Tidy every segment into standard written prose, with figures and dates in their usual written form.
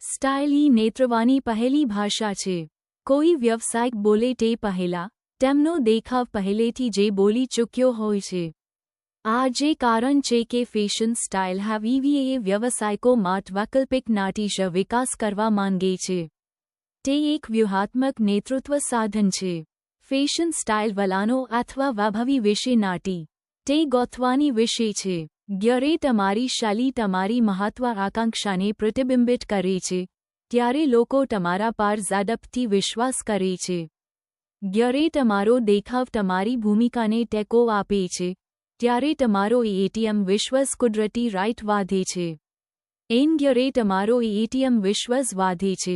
Style ઈ નેત્રવાની પહેલી ભાષા છે. કોઈ વ્યવસાયિક બોલે તે પહેલા તેમનો દેખાવ પહેલેથી જે બોલી ચૂક્યો હોય છે. આ જે કારણ છે કે ફેશન સ્ટાઇલ હવે વ્યવસાયિકો માટે વૈકલ્પિક નાટ્ય વિકાસ કરવા માંગે છે. તે એક વ્યૂહાત્મક નેતૃત્વ સાધન છે. ફેશન સ્ટાઇલ વલણો અથવા વૈભવી વિશે નાટી તે ગોઠવણી વિશે છે. જ્યારે તમારી શૈલી તમારી મહત્વાકાંક્ષાને પ્રતિબિંબિત કરે છે ત્યારે લોકો તમારા પર ઝડપથી વિશ્વાસ કરે છે. જ્યારે તમારો દેખાવ તમારી ભૂમિકાને ટેકો આપે છે ત્યારે તમારો વિશ્વાસ કુદરતી રાઈટ વધે છે. જ્યારે તમારો વિશ્વાસ વધે છે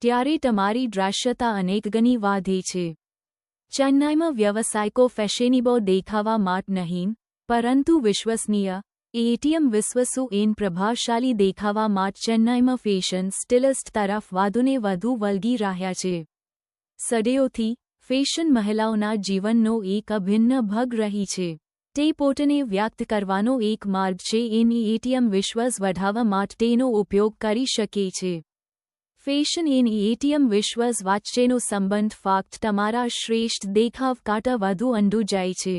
ત્યારે તમારી દ્રશ્યતા અનેક ગણી વધે છે. ચેન્નાઈમાં વ્યવસાયિકો ફેશનેબલ દેખાવા માટે નહીં પરંતુ વિશ્વસનીય વિશ્વસુ પ્રભાવશાળી દેખાવા માટે ચેન્નાઈમાં ફેશન સ્ટાઇલિસ્ટ તરફ વધુને વધુ વળગી રહ્યા છે. સદીઓથી ફેશન મહિલાઓના જીવનનો એક અભિન્ન ભાગ રહી છે. તે પોતાને વ્યક્ત કરવાનો એક માર્ગ છે. વિશ્વાસ વધારવા માટે તેનો ઉપયોગ કરી શકે છે. ફેશન વિશ્વાસ વચ્ચેનો સંબંધ ફક્ત તમારા શ્રેષ્ઠ દેખાવ કરતાં વધુ ઊંડો જાય છે.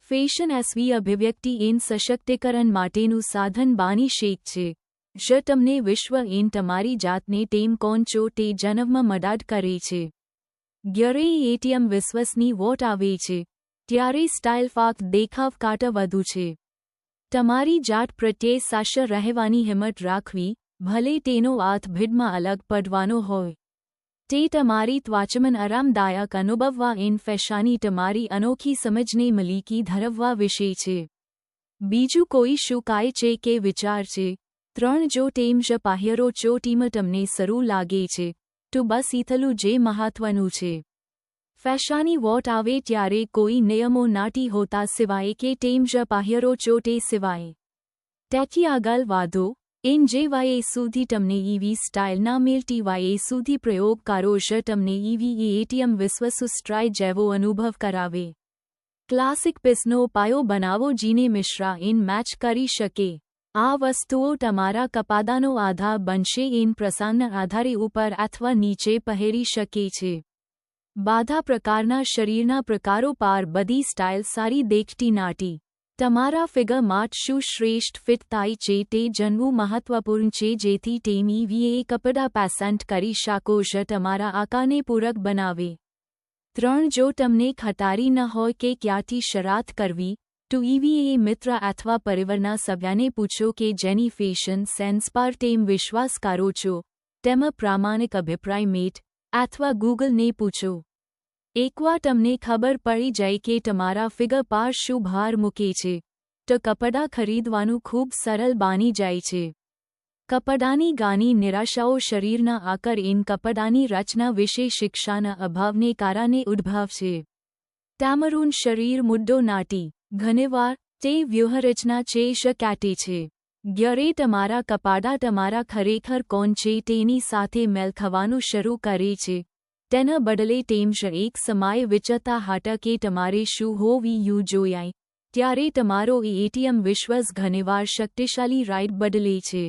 ફેશન અભિવ્યક્તિ સશક્તિકરણ માટેનું સાધન બની શકે છે. જો તમને વિશ્વ તમારી જાતને તેમ કોણ છો તે જાણવામાં મદદ કરે છે. જ્યારે વિશ્વાસની વોટ આવે છે ત્યારે સ્ટાઇલ ફક્ત દેખાવ કરતાં વધુ છે. તમારી જાત પ્રત્યે સાચા રહેવાની હિંમત રાખવી ભલે તેનો અર્થ ભીડમાં અલગ પડવાનો હોય. તે તમારી ત્વચામાં આરામદાયક અનુભવવા ફેશનની તમારી અનોખી સમજને મલિકી ધરાવવા વિશે છે. બીજું કોઈ શું કહે છે કે વિચાર છે. 3 જો તેમ જ પહેરો છો તેમ તમને સારું લાગે છે તો બસ એટલું જે મહત્વનું છે. ફેશનની વોટ આવે ત્યારે કોઈ નિયમો નથી હોતા સિવાય કે તેમ જ પહેરો છો તે સિવાય. તેથી આગળ વધો. જે વાયે સુધી તમને એવી સ્ટાઇલ ના મળતી વાયે સુધી પ્રયોગ કરો જ તમને એવી વિશ્વસુ સ્ટાઇલ જેવો અનુભવ કરાવે. ક્લાસિક પીસનો પાયો બનાવો જેને મિશ્રા મેચ કરી શકે. આ વસ્તુઓ તમારા કપડાનો આધાર બનશે. પ્રસંગના આધારે ઉપર અથવા નીચે પહેરી શકે છે. બધા પ્રકારના શરીરના પ્રકારો પર બધી સ્ટાઇલ સારી દેખતી નથી. તમારા ફિગર માટે શું શ્રેષ્ઠ ફિટ થાય છે તે જાણવું મહત્વપૂર્ણ છે જેથી તમે કપડાં પસંદ કરી શકો જ તમારા આકારને પૂરક બનાવે. 3 જો તમને ખાતરી ન હોય કે ક્યાંથી શરૂઆત કરવી તો મિત્ર અથવા પરિવારના સભ્યને પૂછો કે જેની ફેશન સેન્સ પર તેમ વિશ્વાસ કરો છો તેમાં પ્રામાણિક અભિપ્રાય મેટ અથવા ગૂગલને પૂછો. એકવાર તમને ખબર પડી જાય કે તમારા ફિગર પર શું ભાર મૂકે છે તો કપડાં ખરીદવાનું ખૂબ સરળ બની જાય છે. કપડાની ઘણી નિરાશાઓ શરીરના આકાર કપડાની રચના વિશે શિક્ષાના અભાવને કારણે ઉદ્ભવશે. તમારું શરીર મુદ્દો નથી. ઘણીવાર તે વ્યૂહરચના છે જ કાટે છે. જ્યારે તમારા કપડાં તમારા ખરેખર કોણ છે તેની સાથે મેળ ખાવાનું શરૂ કરે છે તેના બદલે તેમ જ એક સમયે વિચારતા હતા કે તમારે શું હોવું જોઈએ ત્યારે તમારો વિશ્વાસ ઘણીવાર શક્તિશાળી રાઈડ બદલે છે.